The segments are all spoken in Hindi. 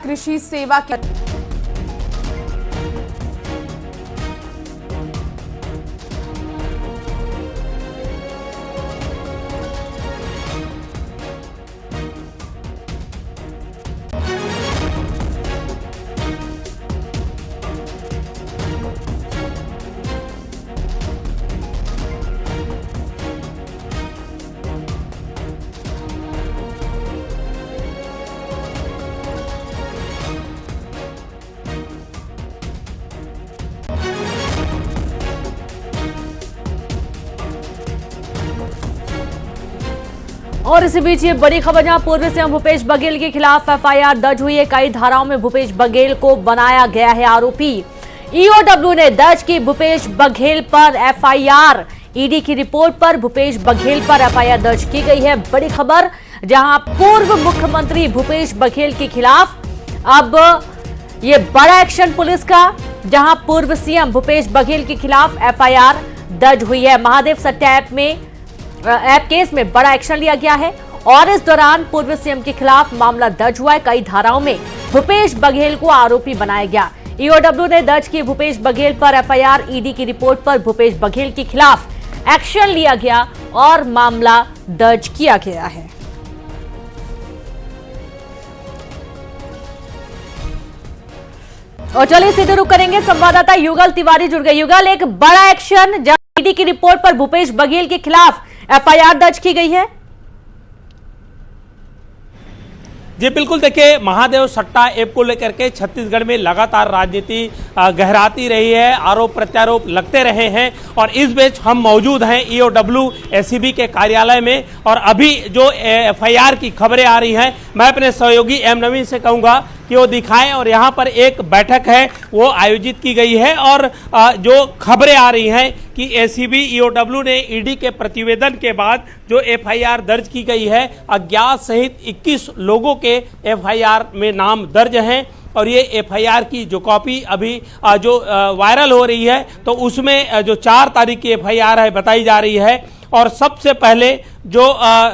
कृषि सेवा के और इसी बीच ये बड़ी खबर, जहां पूर्व सीएम भूपेश बघेल के खिलाफ एफआईआर दर्ज हुई है। कई धाराओं में भूपेश बघेल को बनाया गया है आरोपी। ईओडब्ल्यू ने दर्ज की भूपेश बघेल पर एफआईआर। ईडी की रिपोर्ट पर भूपेश बघेल पर एफआईआर दर्ज की गई है। बड़ी खबर, जहां पूर्व मुख्यमंत्री भूपेश बघेल के खिलाफ अब ये बड़ा एक्शन पुलिस का, जहां पूर्व सीएम भूपेश बघेल के खिलाफ एफआईआर दर्ज हुई है। महादेव सट्टा ऐप केस में बड़ा एक्शन लिया गया है और इस दौरान पूर्व सीएम के खिलाफ मामला दर्ज हुआ है। कई धाराओं में भूपेश बघेल को आरोपी बनाया गया। ईओडब्ल्यू ने दर्ज की भूपेश बघेल पर एफआईआर। ईडी की रिपोर्ट पर भूपेश बघेल के खिलाफ एक्शन लिया गया और मामला दर्ज किया गया है। और चलिए सीधे रुक करेंगे, संवाददाता युगल तिवारी जुड़ गए। युगल, एक बड़ा एक्शन, जहां ईडी की रिपोर्ट पर भूपेश बघेल के खिलाफ एफआईआर दर्ज की गई है। जी बिल्कुल, देखिए महादेव सट्टा ऐप को लेकर के छत्तीसगढ़ में लगातार राजनीति गहराती रही है, आरोप प्रत्यारोप लगते रहे हैं और इस बीच हम मौजूद हैं ईओडब्ल्यू एसीबी के कार्यालय में। और अभी जो एफआईआर की खबरें आ रही हैं, मैं अपने सहयोगी एम नवीन से कहूँगा कि वो दिखाएं। और यहाँ पर एक बैठक है वो आयोजित की गई है और जो खबरें आ रही हैं कि एसीबी ईओडब्ल्यू ने ईडी के प्रतिवेदन के बाद जो एफआईआर दर्ज की गई है, अज्ञात सहित 21 लोगों के एफआईआर में नाम दर्ज हैं। और ये एफआईआर की जो कॉपी अभी जो वायरल हो रही है, तो उसमें जो 4 तारीख की एफआईआर है बताई जा रही है। और सबसे पहले जो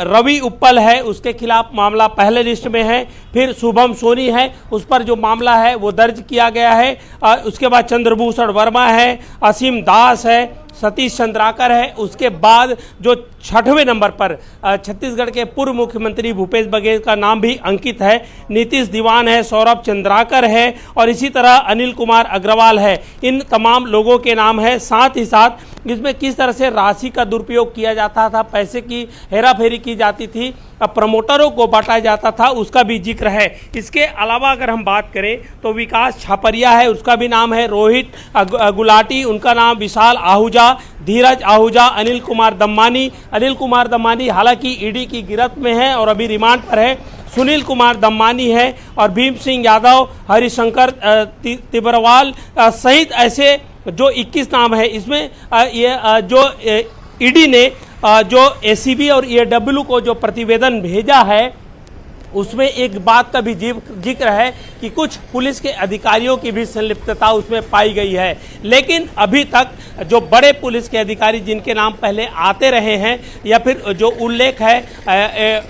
रवि उप्पल है उसके खिलाफ मामला पहले लिस्ट में है। फिर शुभम सोनी है, उस पर जो मामला है वो दर्ज किया गया है। उसके बाद चंद्रभूषण वर्मा है, असीम दास है, सतीश चंद्राकर है। उसके बाद जो 6वें नंबर पर छत्तीसगढ़ के पूर्व मुख्यमंत्री भूपेश बघेल का नाम भी अंकित है। नीतीश दीवान है, सौरभ चंद्राकर है और इसी तरह अनिल कुमार अग्रवाल है। इन तमाम लोगों के नाम है। साथ ही साथ इसमें किस तरह से राशि का दुरुपयोग किया जाता था, पैसे की हेराफेरी की जाती थी, प्रमोटरों को बांटा जाता था, उसका भी जिक्र है। इसके अलावा अगर हम बात करें तो विकास छापरिया है, उसका भी नाम है। रोहित गुलाटी, उनका नाम, विशाल आहूजा, धीरज आहूजा, अनिल कुमार दम्मानी हालांकि ईडी की गिरफ्त में है और अभी रिमांड पर है। सुनील कुमार दम्मानी है और भीम सिंह यादव, हरिशंकर तिब्रवाल सहित ऐसे जो 21 नाम है। इसमें ये जो ईडी ने जो एसीबी और ईओडब्ल्यू को जो प्रतिवेदन भेजा है, उसमें एक बात का भी जिक्र है कि कुछ पुलिस के अधिकारियों की भी संलिप्तता उसमें पाई गई है। लेकिन अभी तक जो बड़े पुलिस के अधिकारी जिनके नाम पहले आते रहे हैं या फिर जो उल्लेख है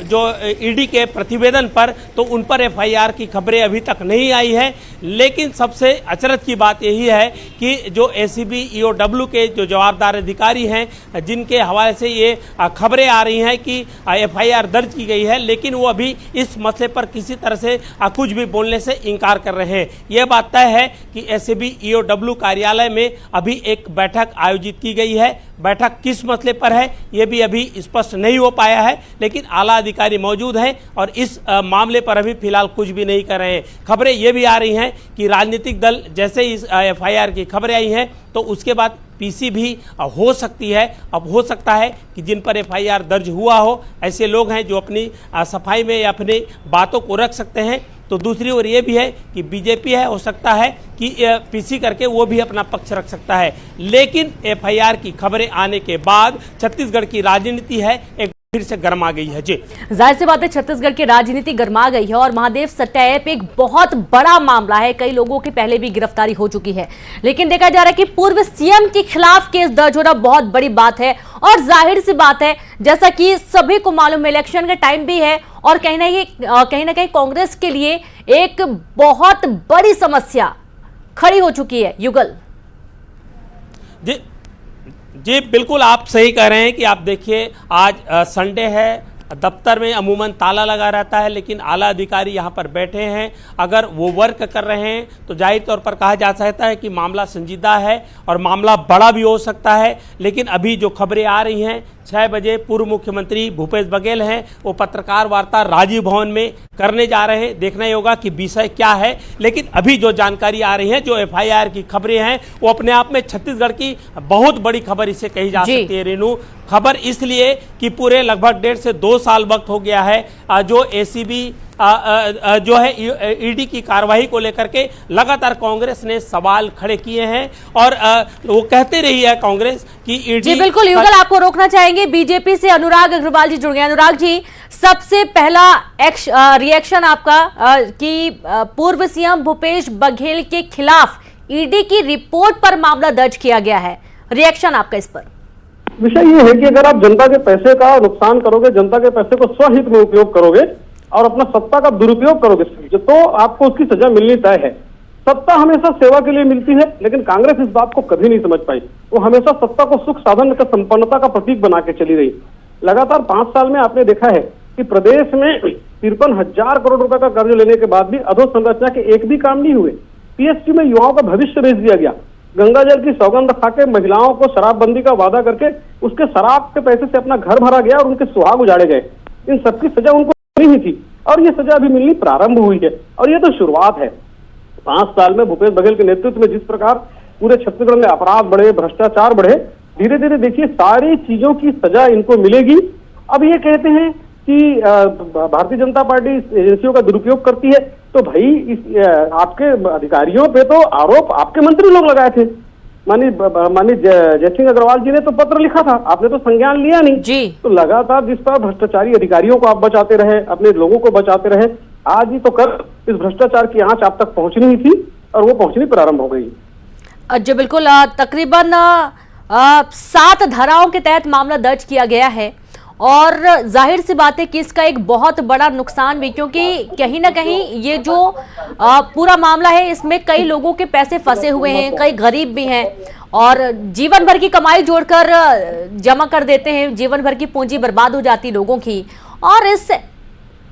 जो ईडी के प्रतिवेदन पर, तो उन पर एफआईआर की खबरें अभी तक नहीं आई है। लेकिन सबसे अचरज की बात यही है कि जो एसीबी ईओडब्ल्यू के जो जवाबदार अधिकारी हैं, जिनके हवाले से ये खबरें आ रही हैं कि एफआईआर दर्ज की गई है, लेकिन वो अभी इस मसले पर किसी तरह से कुछ भी बोलने से इनकार कर रहे हैं। यह बात तय है कि एसीबी ईओडब्ल्यू कार्यालय में अभी एक बैठक आयोजित की गई है। बैठक किस मसले पर है ये भी अभी स्पष्ट नहीं हो पाया है, लेकिन आला अधिकारी मौजूद हैं और इस मामले पर अभी फिलहाल कुछ भी नहीं कर रहे हैं। खबरें ये भी आ रही हैं कि राजनीतिक दल जैसे इस एफआईआर की खबरें आई हैं तो उसके बाद पीसी भी हो सकती है। अब हो सकता है कि जिन पर एफआईआर दर्ज हुआ हो ऐसे लोग हैं जो अपनी सफाई में या अपनी बातों को रख सकते हैं। तो दूसरी ओर ये भी है कि बीजेपी है, हो सकता है कि पीसी करके वो भी अपना पक्ष रख सकता है। लेकिन एफआईआर की खबरें आने के बाद छत्तीसगढ़ की राजनीति है एक फिर से गर्मा गई है। जी, जाहिर सी बात है छत्तीसगढ़ की राजनीति गर्मा गई है और महादेव सट्टा ऐप एक बहुत बड़ा मामला है। कई लोगों की पहले भी गिरफ्तारी हो चुकी है, लेकिन देखा जा रहा है कि पूर्व सीएम के खिलाफ केस दर्ज होना बहुत बड़ी बात है। और जाहिर सी बात है, जैसा कि सभी को मालूम है, इलेक्शन का टाइम भी है और कहीं ना कहीं कांग्रेस के लिए एक बहुत बड़ी समस्या खड़ी हो चुकी है। युगल जी जी, बिल्कुल आप सही कह रहे हैं कि आप देखिए आज संडे है, दफ्तर में अमूमन ताला लगा रहता है, लेकिन आला अधिकारी यहाँ पर बैठे हैं। अगर वो वर्क कर रहे हैं तो जाहिर तौर पर कहा जा सकता है कि मामला संजीदा है और मामला बड़ा भी हो सकता है। लेकिन अभी जो खबरें आ रही हैं, 6 बजे पूर्व मुख्यमंत्री भूपेश बघेल हैं, वो पत्रकार वार्ता राजीव भवन में करने जा रहे हैं। देखना ही होगा कि विषय क्या है। लेकिन अभी जो जानकारी आ रही है, जो FIR की खबरें हैं, वो अपने आप में छत्तीसगढ़ की बहुत बड़ी खबर इसे कही जा सकती है। रेनू, खबर इसलिए कि पूरे लगभग 1.5 से 2 साल वक्त हो गया है जो ACB जो है ED की कार्रवाई को लेकर के लगातार कांग्रेस ने सवाल खड़े किए हैं और वो कहते रही है कांग्रेस कि ED। जी बिल्कुल युगल, आपको रोकना चाहेंगे। बीजेपी से अनुराग अग्रवाल जी जुड़ गए। अनुराग जी, सबसे पहला रिएक्शन आपका कि पूर्व सीएम भूपेश बघेल के खिलाफ ED की रिपोर्ट पर मामला दर्ज किया गया है, रिएक्शन आपका इस पर? विषय ये है कि अगर आप जनता के पैसे का नुकसान करोगे, जनता के पैसे को स्वहित में उपयोग करोगे और अपना सत्ता का दुरुपयोग करोगे तो आपको उसकी सजा मिलनी तय है। सत्ता हमेशा सेवा के लिए मिलती है, लेकिन कांग्रेस इस बात को कभी नहीं समझ पाई। वो हमेशा सत्ता को सुख साधन का संपन्नता का प्रतीक बना के चली रही। लगातार 5 साल में आपने देखा है कि प्रदेश में 53,000 करोड़ रुपए का कर्ज लेने के बाद भी अधोसंरचना के एक भी काम नहीं हुए। PSU में युवाओं का भविष्य बेच दिया गया। गंगा जल की सौगंध खा के महिलाओं को शराबबंदी का वादा करके उसके शराब के पैसे से अपना घर भरा गया और उनके सुहाग उजाड़े गए। इन सबकी सजा उनको मिलनी ही थी और ये सजा अभी मिलनी प्रारंभ हुई है और ये तो शुरुआत है। 5 साल में भूपेश बघेल के नेतृत्व में जिस प्रकार पूरे छत्तीसगढ़ में अपराध बढ़े, भ्रष्टाचार बढ़े, धीरे धीरे देखिए सारी चीजों की सजा इनको मिलेगी। अब ये कहते हैं कि भारतीय जनता पार्टी एजेंसियों का दुरुपयोग करती है, तो भाई आपके अधिकारियों पे तो आरोप आपके मंत्री लोग लगाए थे। माननीय जयसिंह अग्रवाल जी ने तो पत्र लिखा था, आपने तो संज्ञान लिया नहीं जी। तो लगातार जिस तरह भ्रष्टाचारी अधिकारियों को आप बचाते रहे, अपने लोगों को बचाते रहे, आज ही तो कल इस भ्रष्टाचार की आंच आप तक पहुंचनी ही थी और वो पहुंचनी प्रारंभ हो गई। जी बिल्कुल, तकरीबन 7 धाराओं के तहत मामला दर्ज किया गया है और जाहिर सी बात है कि इसका एक बहुत बड़ा नुकसान भी, क्योंकि कहीं ना कहीं ये जो पूरा मामला है इसमें कई लोगों के पैसे फंसे हुए हैं, कई गरीब भी हैं और जीवन भर की कमाई जोड़कर जमा कर देते हैं, जीवन भर की पूंजी बर्बाद हो जाती लोगों की। और इस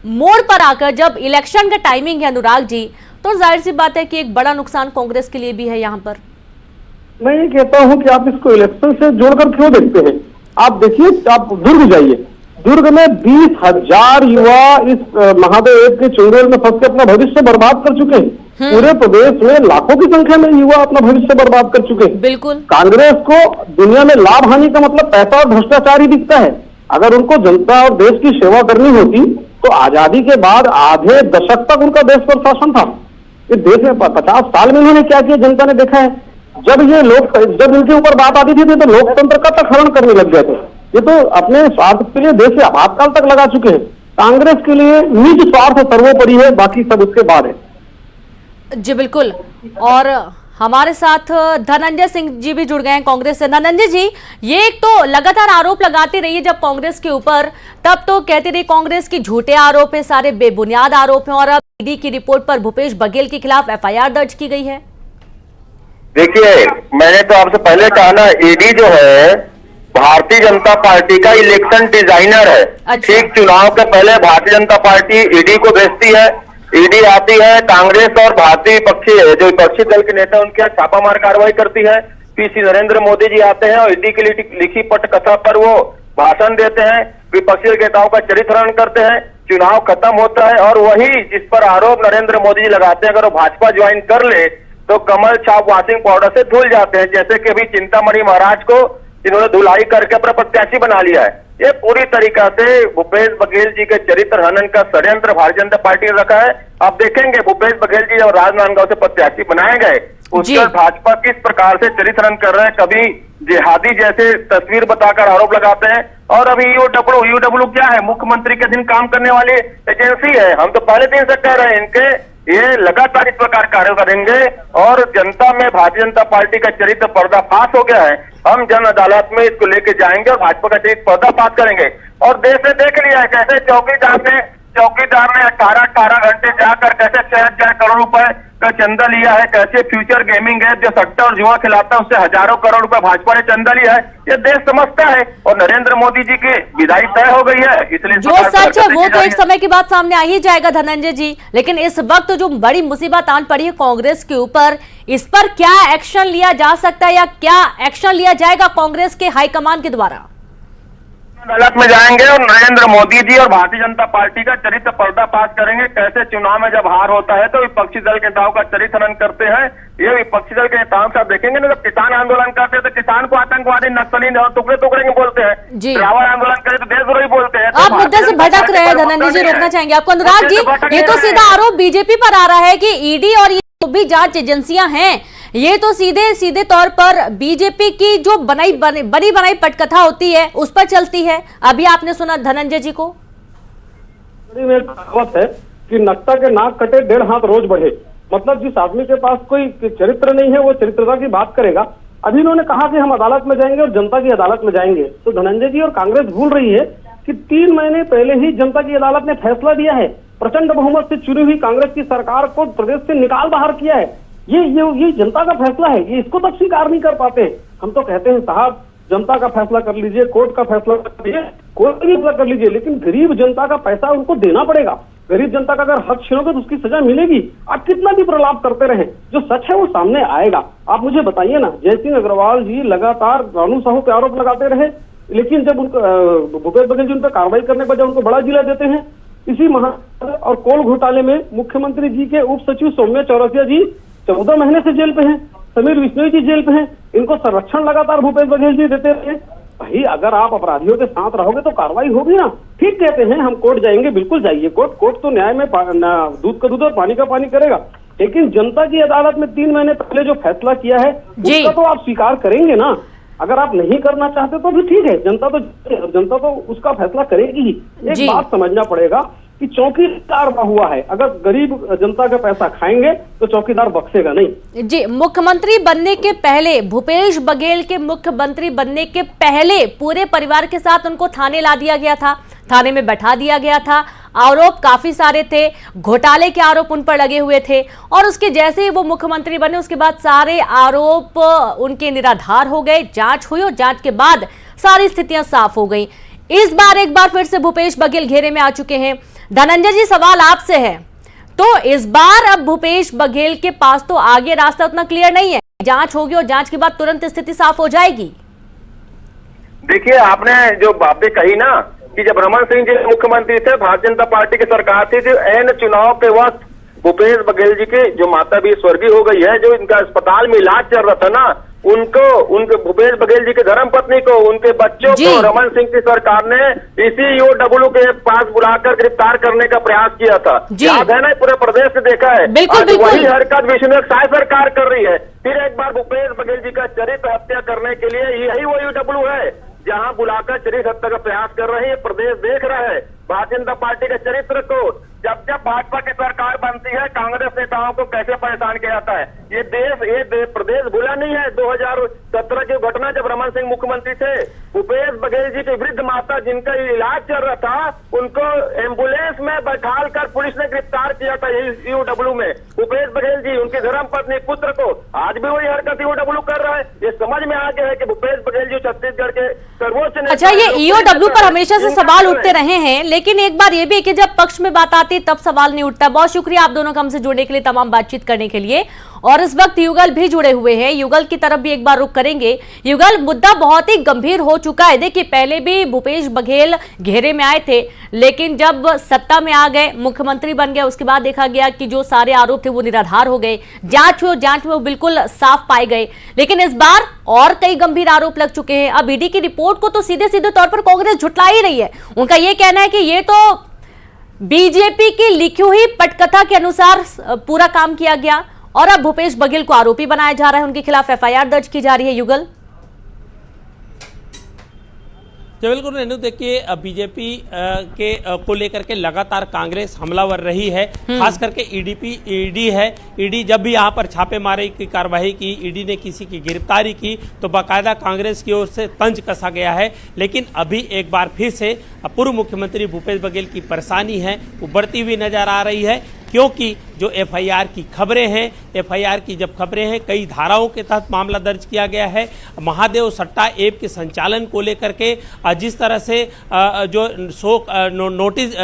मोड़ पर आकर जब इलेक्शन का टाइमिंग है अनुराग जी, तो जाहिर सी बात है कि एक बड़ा नुकसान कांग्रेस के लिए भी है। यहाँ पर मैं ये कहता हूँ कि आप इसको इलेक्शन से जोड़कर क्यों देखते हैं। आप देखिए, आप दुर्ग जाइए, दुर्ग में 20,000 युवा इस महादेव के चुंगेल में फंस के अपना भविष्य बर्बाद कर चुके हैं। पूरे प्रदेश में लाखों की संख्या में युवा अपना भविष्य बर्बाद कर चुके हैं। बिल्कुल, कांग्रेस को दुनिया में लाभ हानि का मतलब पैसा और भ्रष्टाचार ही दिखता है। अगर उनको जनता और देश की सेवा करनी होती तो आजादी के बाद आधे दशक तक उनका देश पर शासन था। इस देश में 50 साल में इन्होंने क्या किया जनता ने देखा है। जब इनके ऊपर बात आती थी तो लोकतंत्र का तक हरण करने लग गए थे। ये तो अपने स्वार्थ के लिए देश से आपातकाल तक लगा चुके हैं। कांग्रेस के लिए निज स्वार्थ सर्वोपरि है, बाकी सब उसके बाद है। जी बिल्कुल, और हमारे साथ धनंजय सिंह जी भी जुड़ गए हैं कांग्रेस से। धनंजय जी, ये एक तो लगातार आरोप लगाते रहिए जब कांग्रेस के ऊपर, तब तो कहते रहिए कांग्रेस की झूठे आरोप है, सारे बेबुनियाद आरोप हैं और अब ED की रिपोर्ट पर भूपेश बघेल के खिलाफ FIR दर्ज की गई है। देखिए, मैंने तो आपसे पहले कहा ना, ED जो है भारतीय जनता पार्टी का इलेक्शन डिजाइनर है। अच्छा। ठीक चुनाव के पहले भारतीय जनता पार्टी ED को भेजती है, ED आती है, कांग्रेस और भारतीय विपक्षी जो विपक्षी दल के नेता उनके यहाँ छापामार कार्रवाई करती है। PC नरेंद्र मोदी जी आते हैं और ED की लिखी पटकथा पर वो भाषण देते हैं, विपक्षी नेताओं का चरित्रहरण करते हैं। चुनाव खत्म होता है और वही जिस पर आरोप नरेंद्र मोदी जी लगाते हैं, अगर वो भाजपा ज्वाइन कर ले तो कमल छाप वॉशिंग पाउडर से धुल जाते हैं। जैसे कि अभी चिंतामणि महाराज को इन्होंने धुलाई करके अपना प्रत्याशी बना लिया है। ये पूरी तरीका से भूपेश बघेल जी के चरित्र हनन का षड्यंत्र भारतीय जनता पार्टी ने रखा है। आप देखेंगे भूपेश बघेल जी जब राजनांदगांव से प्रत्याशी बनाए गए, उसके बाद भाजपा किस प्रकार से चरित्र हनन कर रहे हैं। कभी जिहादी जैसे तस्वीर बताकर आरोप लगाते हैं। और अभी ईओडब्ल्यू क्या है? मुख्यमंत्री के दिन काम करने वाली एजेंसी है। हम तो पहले दिन से कह रहे हैं इनके ये लगातार इस प्रकार कार्य करेंगे और जनता में भारतीय जनता पार्टी का चरित्र पर्दाफाश हो गया है। हम जन अदालत में इसको लेके जाएंगे और भाजपा का चरित्र पर्दाफाश करेंगे। और देश ने देख लिया है कैसे चौकीदार ने 18 घंटे जाकर कैसे 6,000 करोड़ रुपए का चंदा लिया है, कैसे फ्यूचर गेमिंग ऐप जो सट्टा और जुआ खिलाता है उससे हजारों करोड़ रुपए भाजपा ने चंदा लिया है। ये देश समझता है और नरेंद्र मोदी जी की विदाई तय हो गई है। इसलिए जो सच है वो तो एक समय के बाद सामने आ ही जाएगा धनंजय जी, लेकिन इस वक्त जो बड़ी मुसीबत आन पड़ी है कांग्रेस के ऊपर, इस पर क्या एक्शन लिया जा सकता है या क्या एक्शन लिया जाएगा कांग्रेस के हाईकमान के द्वारा? अदालत में जाएंगे और नरेंद्र मोदी जी और भारतीय जनता पार्टी का चरित्र पर्दाफाश करेंगे। कैसे चुनाव में जब हार होता है तो विपक्षी दल के नेताओं का चरित्र हनन करते हैं। ये विपक्षी दल के नेताओं के साथ देखेंगे ना, जब किसान आंदोलन करते हैं तो किसान को आतंकवादी, नक्सली और टुकड़े में बोलते हैं। रावण आंदोलन करे तो देशद्रोही बोलते हैं। आप मुद्दे से भटक रहे हैं धनंजय जी, रोकना चाहेंगे आपको। अनुराग जी, ये तो सीधा आरोप बीजेपी पर आ रहा है कि ईडी और ये भी जांच एजेंसियां हैं, ये तो सीधे तौर पर बीजेपी की जो बनी बनाई पटकथा होती है उस पर चलती है। अभी आपने सुना धनंजय जी को। कहावत है कि नक्शा के नाक कटे 1.5 हाथ रोज बढ़े। मतलब जिस आदमी के पास कोई चरित्र नहीं है वो चरित्रता की बात करेगा। अभी इन्होंने कहा कि हम अदालत में जाएंगे और जनता की अदालत में जाएंगे, तो धनंजय जी और कांग्रेस भूल रही है कि 3 महीने पहले ही जनता की अदालत ने फैसला दिया है। प्रचंड बहुमत से चुनी हुई कांग्रेस की सरकार को प्रदेश से निकाल बाहर किया है। ये जनता का फैसला है, ये इसको तक स्वीकार नहीं कर पाते। हम तो कहते हैं साहब जनता का फैसला कर लीजिए, कोर्ट का फैसला कर लीजिए, कोई भी फैसला कर लीजिए, लेकिन गरीब जनता का पैसा उनको देना पड़ेगा। गरीब जनता का अगर हक छीनोगे तो उसकी सजा मिलेगी। आप कितना भी प्रलाप करते रहे, जो सच है वो सामने आएगा। आप मुझे बताइए ना, जयसिंह अग्रवाल जी लगातार रानू साहू पे आरोप लगाते रहे, लेकिन जब उनको भूपेश बघेल जी उन पर कार्रवाई करने पर जब उनको बड़ा जिला देते हैं। इसी और कोल घोटाले में मुख्यमंत्री जी के उप सचिव सौम्या चौरसिया जी 14 महीने से जेल पे हैं, समीर विश्नोई जी जेल पे हैं। इनको संरक्षण लगातार भूपेश बघेल जी देते रहे। भाई अगर आप अपराधियों के साथ रहोगे तो कार्रवाई होगी ना। ठीक कहते हैं हम कोर्ट जाएंगे, बिल्कुल जाइए कोर्ट तो न्याय में दूध का दूध और पानी का पानी करेगा। लेकिन जनता की अदालत में 3 महीने पहले जो फैसला किया है उसका तो आप स्वीकार करेंगे ना। अगर आप नहीं करना चाहते तो भी ठीक है, जनता तो उसका फैसला करेगी ही। एक बात समझना पड़ेगा कि चौकीदार हुआ है, अगर गरीब जनता का पैसा खाएंगे तो चौकीदार बख्शेगा नहीं। जी, मुख्यमंत्री बनने के पहले, भूपेश बघेल के मुख्यमंत्री बनने के पहले पूरे परिवार के साथ उनको थाने ला दिया गया था, थाने में बैठा दिया गया था। आरोप काफी सारे थे, घोटाले के आरोप उन पर लगे हुए थे और उसके जैसे ही वो मुख्यमंत्री बने उसके बाद सारे आरोप उनके निराधार हो गए। जांच हुई और जांच के बाद सारी स्थितियां साफ हो गई। इस बार एक बार फिर से भूपेश बघेल घेरे में आ चुके हैं। धनंजय जी, सवाल आपसे है, तो इस बार अब भूपेश बघेल के पास तो आगे रास्ता उतना क्लियर नहीं है। जांच होगी और जांच के बाद तुरंत स्थिति साफ हो जाएगी। देखिए, आपने जो बातें कही ना कि जब रमन सिंह जी मुख्यमंत्री थे, भारतीय जनता पार्टी की सरकार थी, जो एन चुनाव के वक्त भूपेश बघेल जी की जो माता भी स्वर्गीय हो गई है, जो इनका अस्पताल में इलाज चल रहा था ना, उनके भूपेश बघेल जी की धर्मपत्नी को, उनके बच्चों को रमन सिंह की सरकार ने इसी ईओडब्ल्यू के पास बुलाकर गिरफ्तार करने का प्रयास किया था। याद है ना, पूरे प्रदेश से देखा है। बिल्कुल। वही हरकत विष्णु साय सरकार कर रही है। फिर एक बार भूपेश बघेल जी का चरित्र हत्या करने के लिए यही वो ईओडब्ल्यू है जहां बुलाकर चरित्र हत्या का प्रयास कर रहे हैं। प्रदेश देख रहा है भारतीय जनता पार्टी के चरित्र को। जब भाजपा की सरकार बनती है, कांग्रेस नेताओं को कैसे परेशान किया जाता है। ये प्रदेश भूला नहीं है 2017 की घटना, जब रमन सिंह मुख्यमंत्री थे, भूपेश बघेल जी की वृद्ध माता जिनका इलाज चल रहा था, उनको एम्बुलेंस में बैठाल कर पुलिस ने गिरफ्तार किया था ईओडब्ल्यू में। भूपेश बघेल जी, उनकी धर्मपत्नी, पुत्र को आज भी वही हरकत ईओडब्ल्यू कर रहा है। ये समझ में आ गया है कि भूपेश बघेल जी छत्तीसगढ़ के सर्वोच्च नेता। अच्छा, ये ईओडब्ल्यू पर हमेशा से सवाल उठते रहे हैं, लेकिन एक बार ये भी कि जब पक्ष में बात आती तब सवाल नहीं उठता। बहुत शुक्रिया आप दोनों का हमसे जुड़ने के लिए, तमाम बातचीत करने के लिए। और इस वक्त युगल भी जुड़े हुए हैं, युगल की तरफ भी एक बार रुख करेंगे। युगल, मुद्दा बहुत ही गंभीर हो चुका है। देखिए, पहले भी भूपेश बघेल घेरे में आए थे, लेकिन जब सत्ता में आ गए, मुख्यमंत्री बन गए, उसके बाद देखा गया कि जो सारे आरोप थे वो निराधार हो गए। जांच हुई, जांच में वो बिल्कुल साफ पाए गए। लेकिन इस बार और कई गंभीर आरोप लग चुके हैं। अब ईडी की रिपोर्ट को तो सीधे सीधे तौर पर कांग्रेस झुठला ही रही है। उनका यह कहना है कि ये तो बीजेपी की लिखी हुई पटकथा के अनुसार पूरा काम किया गया और अब भूपेश बघेल को आरोपी बनाया जा रहा है, उनके खिलाफ एफआईआर दर्ज की जा रही है। युगल, तो बिल्कुल रेणु, देखिए बीजेपी के को लेकर के लगातार कांग्रेस हमलावर रही है, खास करके ईडी है। ईडी जब भी यहाँ पर छापेमारी की कार्रवाई की, ईडी ने किसी की गिरफ्तारी की तो बाकायदा कांग्रेस की ओर से तंज कसा गया है। लेकिन अभी एक बार फिर से पूर्व मुख्यमंत्री भूपेश बघेल की परेशानी है वो बढ़ती हुई नजर आ रही है, क्योंकि जो एफआईआर की खबरें हैं, एफआईआर की जब खबरें हैं, कई धाराओं के तहत मामला दर्ज किया गया है। महादेव सट्टा ऐप के संचालन को लेकर के जिस तरह से जो नोटिस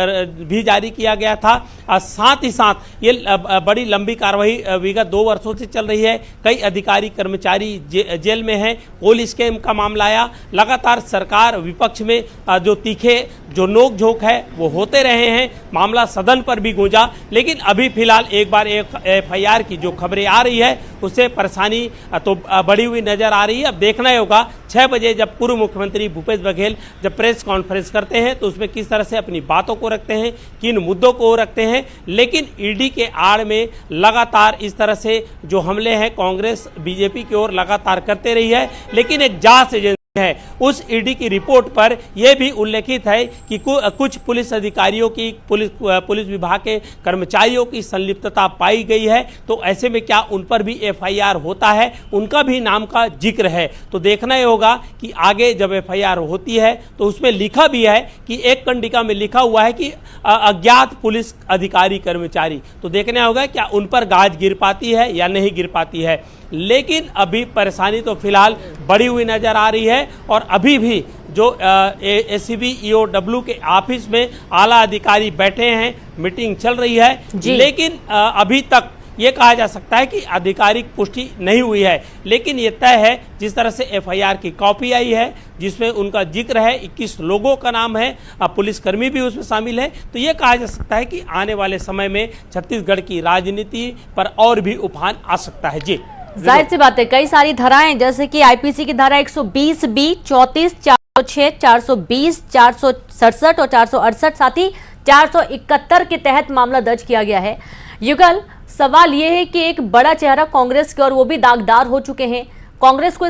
भी जारी किया गया था, साथ ही साथ ये बड़ी लंबी कार्रवाई विगत 2 वर्षों से चल रही है। कई अधिकारी कर्मचारी जेल में हैं। कोल स्कैम का मामला आया, लगातार सरकार विपक्ष में जो तीखे जो नोक झोंक है वो होते रहे हैं। मामला सदन पर भी गूंजा, लेकिन अभी फिलहाल एक बार एफआईआर की जो खबरें आ रही है उससे परेशानी तो बढ़ी हुई नजर आ रही है। अब देखना होगा 6 बजे जब पूर्व मुख्यमंत्री भूपेश बघेल जब प्रेस कॉन्फ्रेंस करते हैं तो उसमें किस तरह से अपनी बातों को रखते हैं, किन मुद्दों को रखते हैं। लेकिन ईडी के आड़ में लगातार इस तरह से जो हमले हैं कांग्रेस बीजेपी की ओर लगातार करते रही है। लेकिन एक जांच एजेंसी है, उस ईडी की रिपोर्ट पर यह भी उल्लेखित है कि कुछ पुलिस अधिकारियों की, पुलिस विभाग के कर्मचारियों की संलिप्तता पाई गई है। तो ऐसे में क्या उन पर भी एफआईआर होता है, उनका भी नाम का जिक्र है। तो देखना ही होगा कि आगे जब एफआईआर होती है तो उसमें लिखा भी है कि एक कंडिका में लिखा हुआ है कि अज्ञात पुलिस अधिकारी कर्मचारी। तो देखना होगा क्या उन पर गाज गिर पाती है या नहीं गिर पाती है। लेकिन अभी परेशानी तो फिलहाल बढ़ी हुई नजर आ रही है और अभी भी जो एसीबी ईओडब्ल्यू के ऑफिस में आला अधिकारी बैठे हैं, मीटिंग चल रही है। लेकिन अभी तक ये कहा जा सकता है कि आधिकारिक पुष्टि नहीं हुई है। लेकिन ये तय है, जिस तरह से एफआईआर की कॉपी आई है जिसमें उनका जिक्र है, 21 लोगों का नाम है, पुलिसकर्मी भी उसमें शामिल है, तो ये कहा जा सकता है कि आने वाले समय में छत्तीसगढ़ की राजनीति पर और भी उफान आ सकता है। जी, जाहिर सी बात है, कई सारी धाराएं जैसे कि आईपीसी की धारा 120B, 34, 406, 420, 467 और 468, साथ ही 471 के तहत मामला दर्ज किया गया है। युगल, सवाल यह है कि एक बड़ा चेहरा कांग्रेस के और वो भी दागदार हो चुके हैं। कांग्रेस को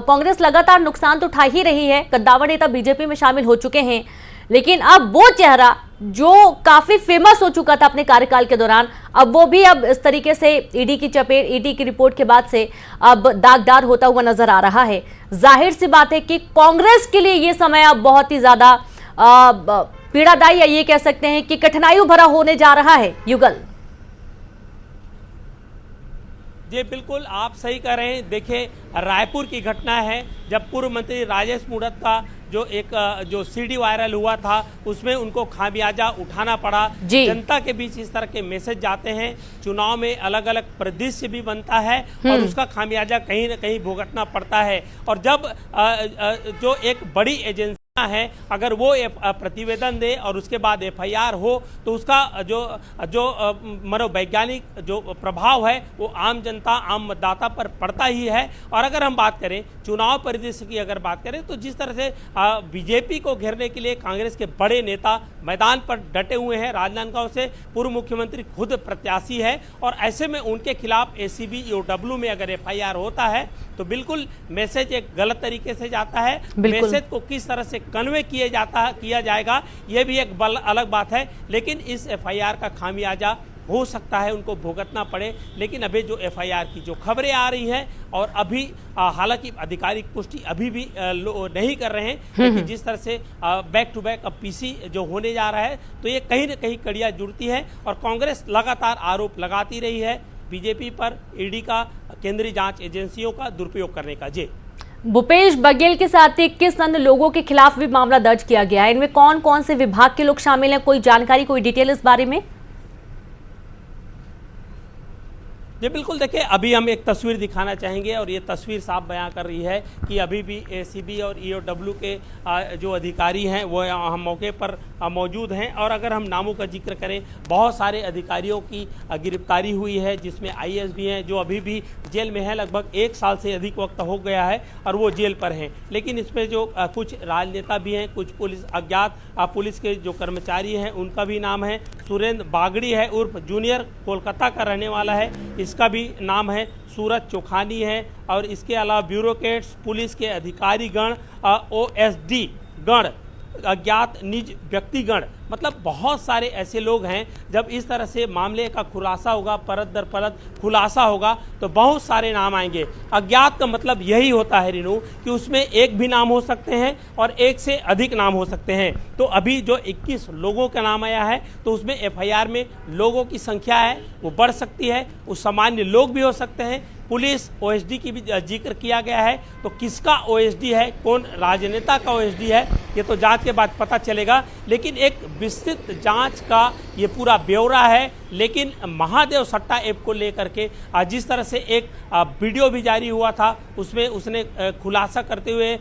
कांग्रेस लगातार नुकसान तो उठा ही रही है, कद्दावर नेता बीजेपी में शामिल हो चुके हैं। लेकिन अब वो चेहरा जो काफी फेमस हो चुका था अपने कार्यकाल के दौरान, अब वो भी अब इस तरीके से ईडी की चपेट, ईडी की रिपोर्ट के बाद से अब दागदार होता हुआ नजर आ रहा है। जाहिर सी बात है कि कांग्रेस के लिए ये समय अब बहुत ही ज्यादा पीड़ादायी, या ये कह सकते हैं कि कठिनाइयों भरा होने जा रहा है। युगल जी बिल्कुल, आप सही कह रहे हैं। देखिए, रायपुर की घटना है जब पूर्व मंत्री राजेश मूणत का जो सीडी वायरल हुआ था उसमें उनको खामियाजा उठाना पड़ा। जनता के बीच इस तरह के मैसेज जाते हैं, चुनाव में अलग अलग परिदृश्य भी बनता है और उसका खामियाजा कहीं ना कहीं भुगतना पड़ता है। और जब जो एक बड़ी एजेंसी है, अगर वो प्रतिवेदन दे और उसके बाद एफआईआर हो तो उसका जो मनोवैज्ञानिक जो प्रभाव है वो आम जनता, आम मतदाता पर पड़ता ही है। और अगर हम बात करें चुनाव परिदृश्य की, अगर बात करें तो जिस तरह से बीजेपी को घेरने के लिए कांग्रेस के बड़े नेता मैदान पर डटे हुए हैं। राजनांदगांव से पूर्व मुख्यमंत्री खुद प्रत्याशी है और ऐसे में उनके खिलाफ एसीबी ईओडब्ल्यू में अगर एफआईआर होता है तो बिल्कुल मैसेज एक गलत तरीके से जाता है। मैसेज को किस तरह से कन्वे किया जाएगा ये भी एक अलग बात है। लेकिन इस एफआईआर का खामियाजा हो सकता है उनको भुगतना पड़े। लेकिन अभी जो एफआईआर की जो खबरें आ रही हैं और अभी हालांकि आधिकारिक पुष्टि अभी भी नहीं कर रहे हैं, लेकिन जिस तरह से बैक टू बैक अब पीसी जो होने जा रहा है तो ये कहीं ना कहीं कड़ियाँ जुड़ती है और कांग्रेस लगातार आरोप लगाती रही है बीजेपी पर ईडी का, केंद्रीय जांच एजेंसियों का दुरुपयोग करने का। जी, भूपेश बघेल के साथ 21 अन्य लोगों के खिलाफ भी मामला दर्ज किया गया है। इनमें कौन कौन से विभाग के लोग शामिल हैं, कोई जानकारी, कोई डिटेल इस बारे में? जी बिल्कुल, देखिए अभी हम एक तस्वीर दिखाना चाहेंगे और ये तस्वीर साफ बयां कर रही है कि अभी भी एसीबी और ईओडब्ल्यू के जो अधिकारी हैं वो हम मौके पर मौजूद हैं। और अगर हम नामों का जिक्र करें, बहुत सारे अधिकारियों की गिरफ्तारी हुई है जिसमें आईएएस भी हैं जो अभी भी जेल में है। लगभग 1 साल से अधिक वक्त हो गया है और वो जेल पर हैं। लेकिन इसमें जो कुछ राजनेता भी हैं, कुछ पुलिस अज्ञात पुलिस के जो कर्मचारी हैं उनका भी नाम है। सुरेंद्र बागड़ी है उर्फ जूनियर, कोलकाता का रहने वाला है, इसका भी नाम है। सूरज चोखानी है और इसके अलावा ब्यूरोक्रेट्स, पुलिस के अधिकारीगण, ओएसडी गण, अज्ञात निज व्यक्तिगण, मतलब बहुत सारे ऐसे लोग हैं। जब इस तरह से मामले का खुलासा होगा, परत दर परत खुलासा होगा, तो बहुत सारे नाम आएंगे। अज्ञात का मतलब यही होता है रीनू कि उसमें एक भी नाम हो सकते हैं और एक से अधिक नाम हो सकते हैं। तो अभी जो 21 लोगों का नाम आया है, तो उसमें एफआईआर में लोगों की संख्या है वो बढ़ सकती है, वो सामान्य लोग भी हो सकते हैं। पुलिस ओएसडी की भी जिक्र किया गया है, तो किसका ओएसडी है, कौन राजनेता का ओएसडी है, ये तो जांच के बाद पता चलेगा। लेकिन एक विस्तृत जांच का ये पूरा ब्यौरा है। लेकिन महादेव सट्टा ऐप को लेकर के जिस तरह से एक वीडियो भी जारी हुआ था, उसमें उसने खुलासा करते हुए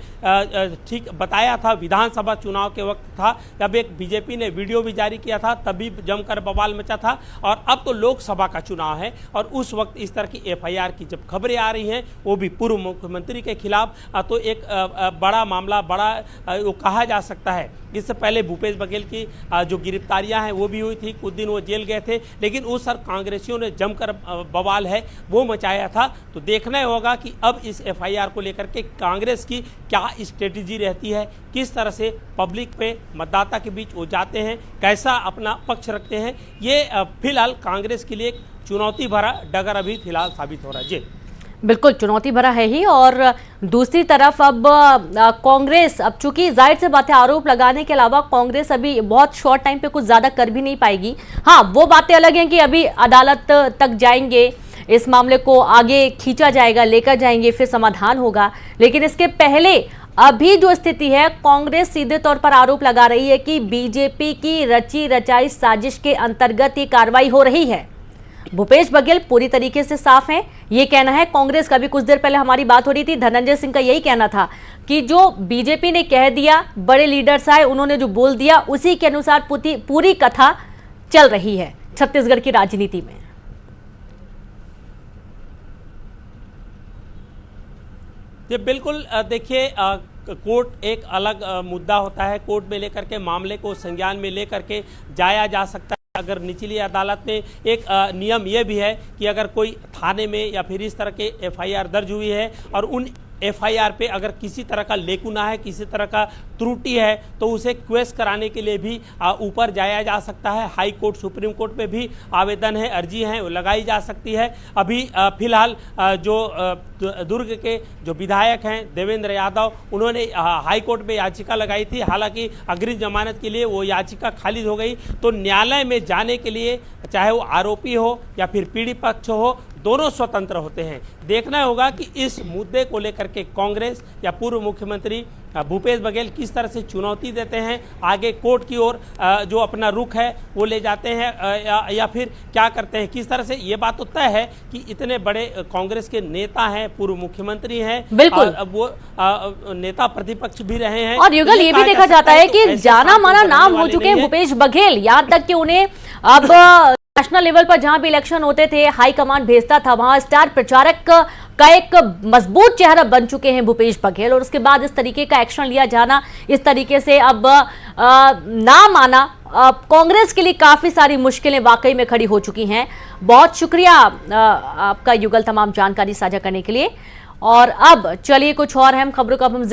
ठीक बताया था, विधानसभा चुनाव के वक्त था जब एक बीजेपी ने वीडियो भी जारी किया था, तभी जमकर बवाल मचा था। और अब तो लोकसभा का चुनाव है और उस वक्त इस तरह की एफआईआर की जब खबरें आ रही हैं, वो भी पूर्व मुख्यमंत्री के खिलाफ, तो एक बड़ा मामला, बड़ा वो कहा जा सकता है। इससे पहले भूपेश बघेल की जो गिरफ्तारियां हैं वो भी हुई थी, कुछ दिन वो जेल गए थे, लेकिन उस सर कांग्रेसियों ने जमकर बवाल है वो मचाया था। तो देखना होगा कि अब इस एफआईआर को लेकर के कांग्रेस की क्या स्ट्रेटेजी रहती है, किस तरह से पब्लिक पे, मतदाता के बीच वो जाते हैं, कैसा अपना पक्ष रखते हैं। ये फिलहाल कांग्रेस के लिए एक चुनौती भरा डगर अभी फिलहाल साबित हो रहा है। जी बिल्कुल चुनौती भरा है ही। और दूसरी तरफ अब कांग्रेस, अब चूंकि जाहिर से बात है, आरोप लगाने के अलावा कांग्रेस अभी बहुत शॉर्ट टाइम पे कुछ ज्यादा कर भी नहीं पाएगी। हाँ, वो बातें अलग हैं कि अभी अदालत तक जाएंगे, इस मामले को आगे खींचा जाएगा, लेकर जाएंगे, फिर समाधान होगा। लेकिन इसके पहले अभी जो स्थिति है, कांग्रेस सीधे तौर पर आरोप लगा रही है कि बीजेपी की रची रचाई साजिश के अंतर्गत ये कार्रवाई हो रही है। भूपेश बघेल पूरी तरीके से साफ हैं, ये कहना है कांग्रेस का। भी कुछ देर पहले हमारी बात हो रही थी, धनंजय सिंह का यही कहना था कि जो बीजेपी ने कह दिया, बड़े लीडर्स आए, उन्होंने जो बोल दिया, उसी के अनुसार पूरी कथा चल रही है छत्तीसगढ़ की राजनीति में। ये बिल्कुल देखिए, कोर्ट एक अलग मुद्दा होता है। कोर्ट में लेकर के मामले को संज्ञान में लेकर के जाया जा सकता है। अगर निचली अदालत में एक नियम यह भी है कि अगर कोई थाने में या फिर इस तरह के एफआईआर दर्ज हुई है और उन एफआईआर पे अगर किसी तरह का लेकुना है, किसी तरह का त्रुटि है, तो उसे क्वेश कराने के लिए भी ऊपर जाया जा सकता है। हाई कोर्ट, सुप्रीम कोर्ट में भी आवेदन है, अर्जी है, वो लगाई जा सकती है। अभी फिलहाल जो दुर्ग के जो विधायक हैं देवेंद्र यादव, उन्होंने हाई कोर्ट में याचिका लगाई थी। हालांकि अग्रिम जमानत के लिए वो याचिका खारिज हो गई। तो न्यायालय में जाने के लिए चाहे वो आरोपी हो या फिर पीड़ित पक्ष हो, दोनों स्वतंत्र होते हैं। देखना होगा कि इस मुद्दे को लेकर के कांग्रेस या पूर्व मुख्यमंत्री भूपेश बघेल किस तरह से चुनौती देते हैं, आगे कोर्ट की ओर जो अपना रुख है वो ले जाते हैं या फिर क्या करते हैं, किस तरह से। ये बात तो तय है कि इतने बड़े कांग्रेस के नेता हैं, पूर्व मुख्यमंत्री हैं, बिल्कुल वो नेता प्रतिपक्ष भी रहे हैं। और युगल, ये भी देखा जाता है कि जाना माना नाम हो चुके हैं भूपेश बघेल, यहाँ तक कि उन्हें अब नेशनल लेवल पर जहां भी इलेक्शन होते थे, हाई कमांड भेजता था, वहां स्टार प्रचारक का एक मजबूत चेहरा बन चुके हैं भूपेश बघेल। और उसके बाद इस तरीके का एक्शन लिया जाना, इस तरीके से अब नाम आना कांग्रेस के लिए काफी सारी मुश्किलें वाकई में खड़ी हो चुकी हैं। बहुत शुक्रिया आपका युगल, तमाम जानकारी साझा करने के लिए। और अब चलिए कुछ और अहम खबरों का हम